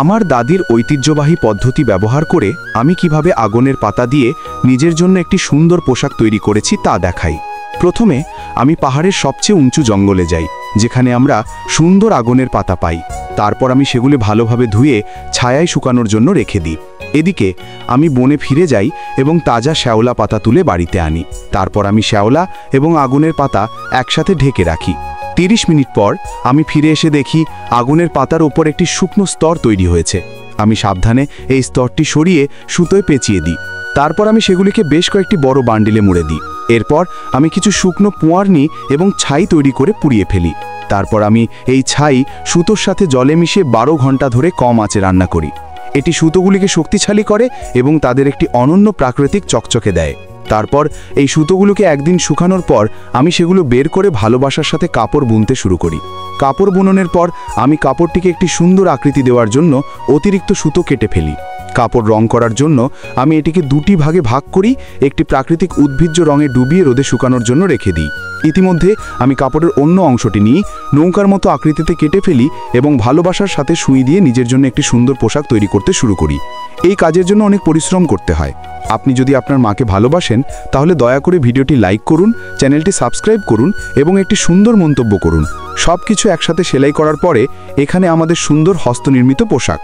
আমার দাদির ঐতিহ্যবাহী পদ্ধতি ব্যবহার করে আমি কিভাবে আগুনের পাতা দিয়ে নিজের জন্য একটি সুন্দর পোশাক তৈরি করেছি তা দেখাই। প্রথমে আমি পাহাড়ের সবচেয়ে উঁচু জঙ্গলে যাই, যেখানে আমরা সুন্দর আগুনের পাতা পাই। তারপর আমি সেগুলি ভালোভাবে ধুয়ে ছায়ায় শুকানোর জন্য রেখে দিই। এদিকে আমি বনে ফিরে যাই এবং তাজা শ্যাওলা পাতা তুলে বাড়িতে আনি। তারপর আমি শ্যাওলা এবং আগুনের পাতা একসাথে ঢেকে রাখি। 30 মিনিট পর আমি ফিরে এসে দেখি আগুনের পাতার উপর একটি শুকনো স্তর তৈরি হয়েছে। আমি সাবধানে এই স্তরটি সরিয়ে সুতোয় পেঁচিয়ে দিই। তারপর আমি সেগুলিকে বেশ কয়েকটি বড় বান্ডিলে মুড়ে দিই। এরপর আমি কিছু শুকনো পোঁয়ার নিই এবং ছাই তৈরি করে পুড়িয়ে ফেলি। তারপর আমি এই ছাই সুতোর সাথে জলে মিশিয়ে 12 ঘন্টা ধরে কম আঁচে রান্না করি। এটি সুতোগুলিকে শক্তিশালী করে এবং তাদের একটি অনন্য প্রাকৃতিক চকচকে দেয়। তারপর এই সুতোগুলোকে একদিন শুকানোর পর আমি সেগুলো বের করে ভালোবাসার সাথে কাপড় বুনতে শুরু করি। কাপড় বুননের পর আমি কাপড়টিকে একটি সুন্দর আকৃতি দেওয়ার জন্য অতিরিক্ত সুতো কেটে ফেলি। কাপড় রং করার জন্য আমি এটিকে 2টি ভাগে ভাগ করি, একটি প্রাকৃতিক উদ্ভিজ্জ রঙে ডুবিয়ে রোদে শুকানোর জন্য রেখে দিই। ইতিমধ্যে আমি কাপড়ের অন্য অংশটি নিয়ে নৌকার মতো আকৃতিতে কেটে ফেলি এবং ভালোবাসার সাথে সুই দিয়ে নিজের জন্য একটি সুন্দর পোশাক তৈরি করতে শুরু করি। এই কাজের জন্য অনেক পরিশ্রম করতে হয়। আপনি যদি আপনার মাকে ভালোবাসেন তাহলে দয়া করে ভিডিওটি লাইক করুন, চ্যানেলটি সাবস্ক্রাইব করুন এবং একটি সুন্দর মন্তব্য করুন। সব কিছু একসাথে সেলাই করার পরে এখানে আমাদের সুন্দর হস্তনির্মিত পোশাক।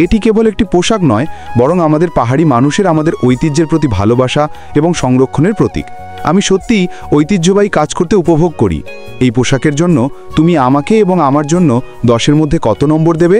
এটি কেবল একটি পোশাক নয়, বরং আমাদের পাহাড়ি মানুষের আমাদের ঐতিহ্যের প্রতি ভালোবাসা এবং সংরক্ষণের প্রতীক। আমি সত্যিই ঐতিহ্যবাহী কাজ করতে উপভোগ করি। এই পোশাকের জন্য তুমি আমাকে এবং আমার জন্য 10-এর মধ্যে কত নম্বর দেবে?